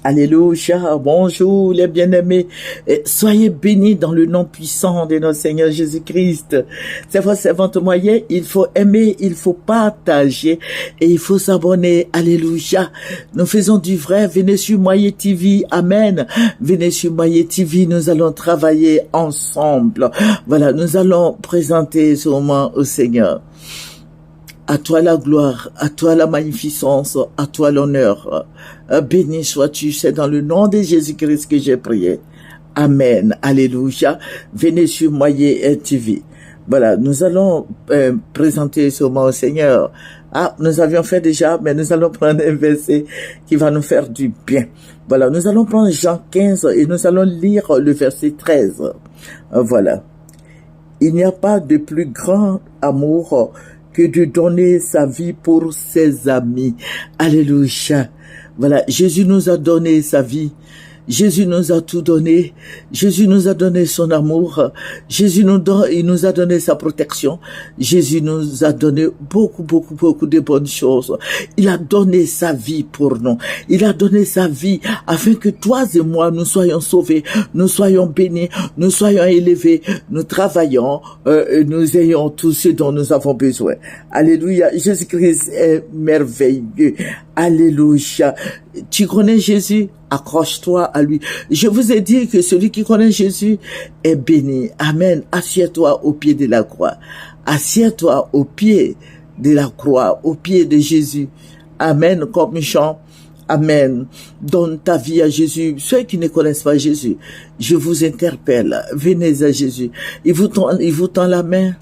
Alléluia, bonjour les bien-aimés, soyez bénis dans le nom puissant de notre Seigneur Jésus-Christ. C'est votre servante moyen, il faut aimer, il faut partager et il faut s'abonner. Alléluia, nous faisons du vrai, venez sur Moyen TV, amen. Venez sur Moyen TV, nous allons travailler ensemble. Voilà, nous allons présenter ce moment au Seigneur. À toi la gloire, à toi la magnificence, à toi l'honneur. Béni sois-tu, c'est dans le nom de Jésus-Christ que j'ai prié. Amen, alléluia. Venez sur Moyen TV. Voilà, nous allons présenter ce moment au Seigneur. Ah, nous avions fait déjà, mais nous allons prendre un verset qui va nous faire du bien. Voilà, nous allons prendre Jean 15 et nous allons lire le verset 13. Voilà. Il n'y a pas de plus grand amour que de donner sa vie pour ses amis. Alléluia. Voilà, Jésus nous a donné sa vie. Jésus nous a tout donné. Jésus nous a donné son amour. Jésus il nous a donné sa protection. Jésus nous a donné beaucoup de bonnes choses. Il a donné sa vie pour nous. Il a donné sa vie afin que toi et moi, nous soyons sauvés, nous soyons bénis, nous soyons élevés, nous travaillons, nous ayons tout ce dont nous avons besoin. Alléluia. Jésus-Christ est merveilleux. Alléluia. Tu connais Jésus? Accroche-toi à lui. Je vous ai dit que celui qui connaît Jésus est béni. Amen. Assieds-toi au pied de la croix. Assieds-toi au pied de la croix, au pied de Jésus. Amen. Comme chant. Amen. Donne ta vie à Jésus. Ceux qui ne connaissent pas Jésus, je vous interpelle. Venez à Jésus. Il vous tend la main.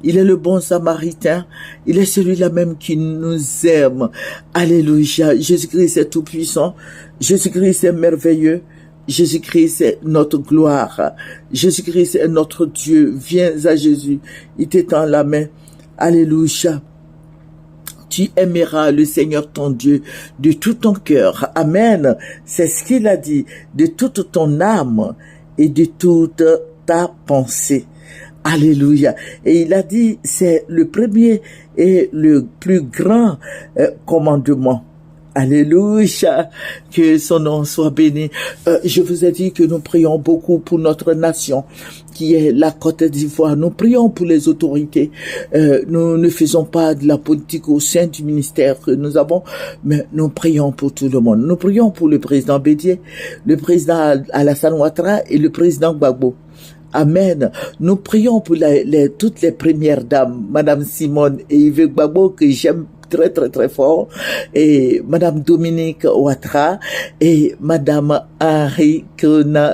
Il est le bon samaritain. Il est celui-là même qui nous aime. Alléluia. Jésus-Christ est tout puissant. Jésus-Christ est merveilleux. Jésus-Christ est notre gloire. Jésus-Christ est notre Dieu. Viens à Jésus. Il t'étend la main. Alléluia. Tu aimeras le Seigneur ton Dieu de tout ton cœur. Amen. C'est ce qu'il a dit. De toute ton âme et de toute ta pensée. Alléluia. Et il a dit, c'est le premier et le plus grand commandement. Alléluia. Que son nom soit béni. Je vous ai dit que nous prions beaucoup pour notre nation, qui est la Côte d'Ivoire. Nous prions pour les autorités. Nous ne faisons pas de la politique au sein du ministère que nous avons, mais nous prions pour tout le monde. Nous prions pour le président Bédié, le président Alassane Ouattara et le président Gbagbo. Amen. Nous prions pour toutes les premières dames, Madame Simone et Yves Gbagbo, que j'aime très fort, et Madame Dominique Ouattara et Madame Henriette Konan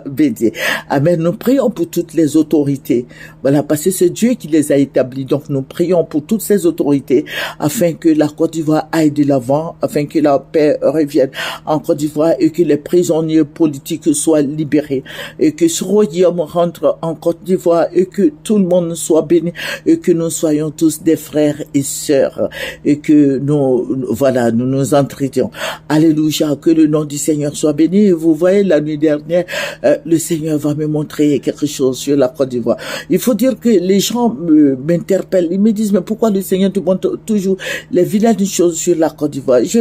Bédié. Amen. Nous prions pour toutes les autorités. Voilà, parce que c'est Dieu qui les a établis. Donc nous prions pour toutes ces autorités afin que la Côte d'Ivoire aille de l'avant, afin que la paix revienne en Côte d'Ivoire et que les prisonniers politiques soient libérés et que ce royaume rentre en Côte d'Ivoire et que tout le monde soit béni et que nous soyons tous des frères et sœurs et que nous entraidions. Alléluia, que le nom du Seigneur soit béni. Et vous voyez, la nuit dernière, le Seigneur va me montrer quelque chose sur la Côte d'Ivoire. Il faut dire que les gens m'interpellent, ils me disent, mais pourquoi le Seigneur te montre toujours les vilaines choses sur la Côte d'Ivoire? Je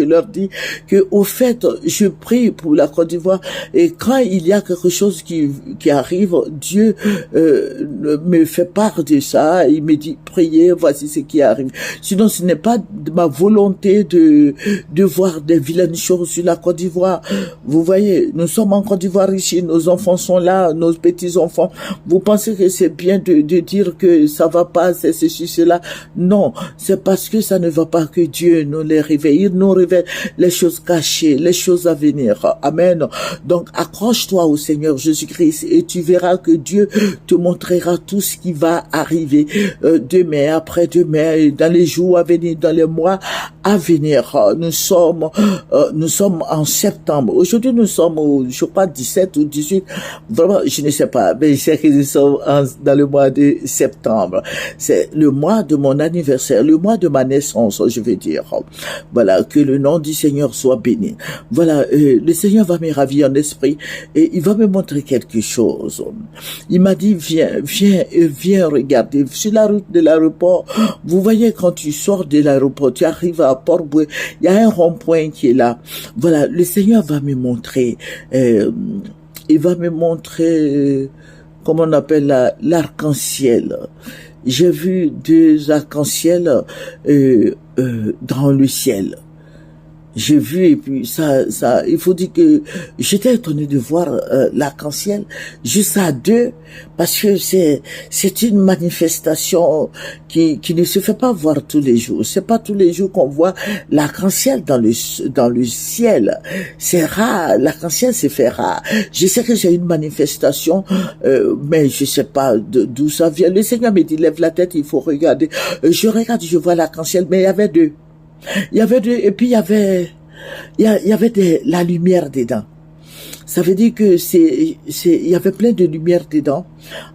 leur dis que, au fait, je prie pour la Côte d'Ivoire et quand il y a quelque chose qui arrive, Dieu me fait part de ça. Il me dit, priez, voici ce qui arrive. Sinon, ce n'est pas de ma volonté de voir des vilaines choses sur la Côte d'Ivoire. Vous voyez, nous sommes en Côte d'Ivoire ici, nos enfants sont là, nos petits-enfants. Vous pensez que c'est bien de dire que ça va pas, c'est ceci, cela? Non, c'est parce que ça ne va pas que Dieu nous les réveille. Il nous révèle les choses cachées, les choses à venir. Amen. Donc, accroche-toi au Seigneur Jésus-Christ et tu verras que Dieu te montrera tout ce qui va arriver demain, après-demain, dans les jours à venir, dans les mois à venir. Nous sommes en septembre. Aujourd'hui, nous sommes au, je crois, 17 ou 18. Vraiment, je ne sais pas, mais je sais que nous sommes dans le mois de septembre. C'est le mois de mon anniversaire, le mois de ma naissance, je vais dire. Voilà, que le nom du Seigneur soit béni. Voilà, le Seigneur va me ravir en esprit et il va me montrer quelque chose. Il m'a dit, viens regarder. Sur la route de l'aéroport, vous voyez, quand tu sors de l'aéroport, tu arrives à Port-Boué, il y a un rond-point qui est là. Voilà, le Seigneur va me montrer, il va me montrer, comment on appelle l'arc-en-ciel. J'ai vu 2 arcs-en-ciel dans le ciel. J'ai vu, et puis ça, il faut dire que j'étais étonné de voir l'arc-en-ciel juste à 2, parce que c'est une manifestation qui ne se fait pas voir tous les jours. C'est pas tous les jours qu'on voit l'arc-en-ciel dans le ciel. C'est rare, l'arc-en-ciel c'est fait rare. Je sais que c'est une manifestation, mais je sais pas d'où ça vient. Le Seigneur me dit, lève la tête, il faut regarder. Je regarde, je vois l'arc-en-ciel, mais il y avait 2. Il y avait 2, et puis il y avait la lumière dedans. Ça veut dire que il y avait plein de lumière dedans,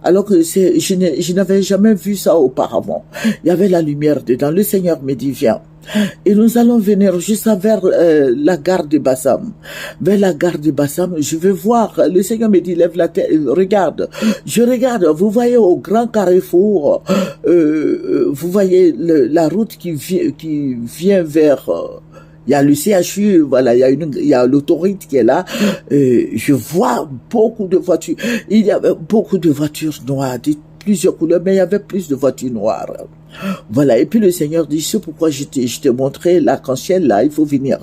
alors que je n'avais jamais vu ça auparavant. Il y avait la lumière dedans. Le Seigneur me dit, viens. Et nous allons venir juste vers la gare de Bassam. Vers la gare de Bassam, je vais voir. Le Seigneur me dit, lève la tête, regarde. Je regarde, vous voyez au grand carrefour, vous voyez la route qui vient vers... il y a le CHU, voilà, il y a l'autoroute qui est là. Je vois beaucoup de voitures. Il y avait beaucoup de voitures noires, de plusieurs couleurs, mais il y avait plus de voitures noires. Voilà, et puis le Seigneur dit, c'est pourquoi je t'ai montré l'arc-en-ciel, là, il faut venir.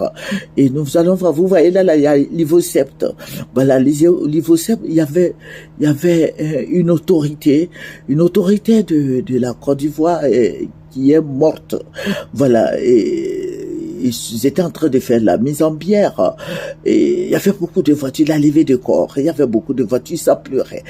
Et nous allons voir, vous voyez là, il y a l'Ivosept. Voilà, l'Ivosept, il y avait une autorité de la Côte d'Ivoire qui est morte. Voilà, et ils étaient en train de faire la mise en bière, et il y avait beaucoup de voitures, la levée de corps, il y avait beaucoup de voitures, ça pleurait,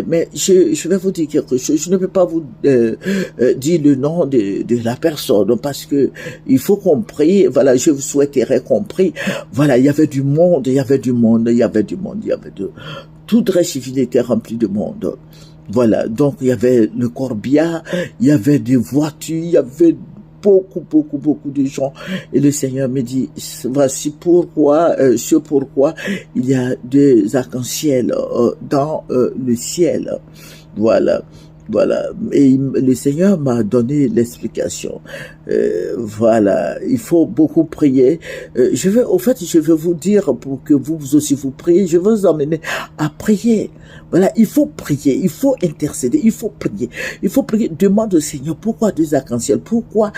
mais je vais vous dire quelque chose, je ne peux pas vous dire le nom de la personne, parce que il faut qu'on prie, voilà, je vous souhaiterais qu'on prie, voilà, il y avait du monde, toute Recife était remplie de monde, voilà, donc il y avait le corbillard, il y avait des voitures, il y avait beaucoup de gens, et le Seigneur me dit, voici pourquoi, il y a 2 arcs-en-ciel dans le ciel. Voilà. Et le Seigneur m'a donné l'explication. Voilà, il faut beaucoup prier. Je vais vous dire, pour que vous aussi vous priez, je vais vous emmener à prier. Voilà, il faut prier, il faut intercéder, il faut prier, demande au Seigneur, pourquoi 2 arcs-en-ciel, pourquoi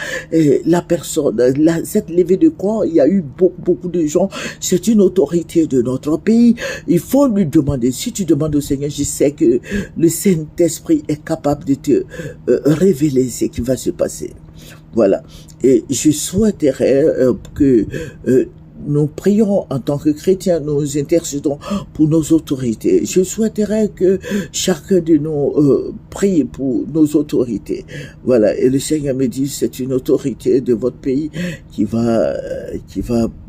la personne, cette levée de corps, il y a eu beaucoup de gens, c'est une autorité de notre pays, il faut lui demander. Si tu demandes au Seigneur, je sais que le Saint-Esprit est capable de te révéler ce qui va se passer. Voilà, et je souhaiterais que nous prions en tant que chrétiens, nous intercédons pour nos autorités. Je souhaiterais que chacun de nous prie pour nos autorités. Voilà, et le Seigneur me dit, c'est une autorité de votre pays qui va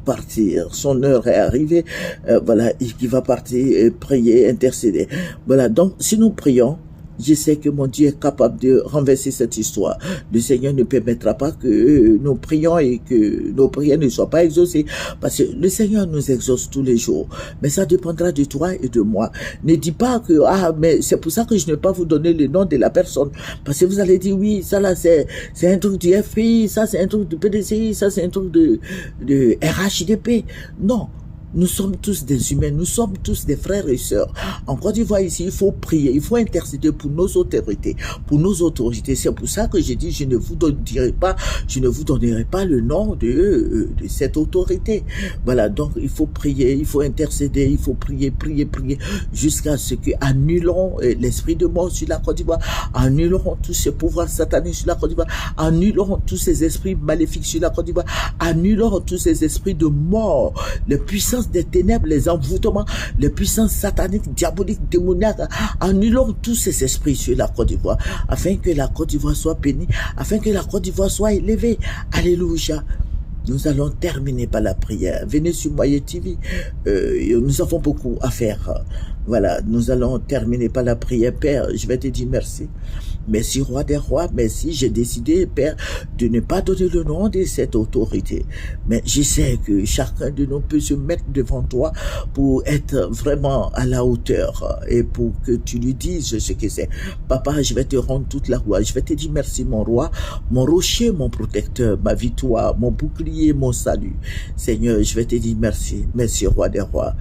partir. Son heure est arrivée, voilà, et qui va partir prier, intercéder. Voilà, donc si nous prions, je sais que mon Dieu est capable de renverser cette histoire. Le Seigneur ne permettra pas que nous prions et que nos prières ne soient pas exaucées. Parce que le Seigneur nous exauce tous les jours. Mais ça dépendra de toi et de moi. Ne dis pas que, mais c'est pour ça que je ne vais pas vous donner le nom de la personne. Parce que vous allez dire, oui, ça là, c'est un truc du FPI, ça c'est un truc du PDCI, ça c'est un truc de RHDP. Non. Nous sommes tous des humains, nous sommes tous des frères et sœurs. En Côte d'Ivoire ici, il faut prier, il faut intercéder pour nos autorités, C'est pour ça que j'ai dit, je ne vous donnerai pas le nom de cette autorité. Voilà, donc il faut prier, il faut intercéder, il faut prier, jusqu'à ce que annulons l'esprit de mort sur la Côte d'Ivoire, annulons tous ces pouvoirs sataniques sur la Côte d'Ivoire, annulons tous ces esprits maléfiques sur la Côte d'Ivoire, annulons tous ces esprits de mort, les puissances des ténèbres, les envoûtements, les puissances sataniques, diaboliques, démoniaques, annulons tous ces esprits sur la Côte d'Ivoire, afin que la Côte d'Ivoire soit bénie, afin que la Côte d'Ivoire soit élevée. Alléluia. Nous allons terminer par la prière. Venez sur Moyen TV. Nous avons beaucoup à faire. Voilà, nous allons terminer par la prière. Père, je vais te dire merci. Merci, roi des rois. Merci, j'ai décidé, Père, de ne pas donner le nom de cette autorité. Mais je sais que chacun de nous peut se mettre devant toi pour être vraiment à la hauteur et pour que tu lui dises ce que c'est. Papa, je vais te rendre toute la gloire. Je vais te dire merci, mon roi, mon rocher, mon protecteur, ma victoire, mon bouclier, mon salut. Seigneur, je vais te dire merci. Merci, roi des rois.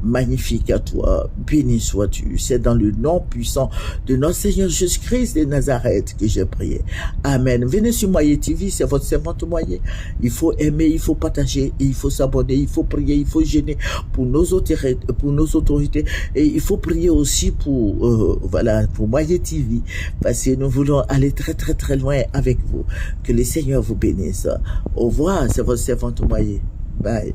Magnifique à toi, béni sois-tu. C'est dans le nom puissant de notre Seigneur Jésus-Christ de Nazareth que j'ai prié. Amen. Venez sur Moyen TV, c'est votre servante Moyen. Il faut aimer, il faut partager, il faut s'abonner, il faut prier, il faut gêner pour nos autorités et il faut prier aussi pour pour Moyen TV parce que nous voulons aller très très très loin avec vous. Que le Seigneur vous bénisse. Au revoir, c'est votre servante Moyen. Bye.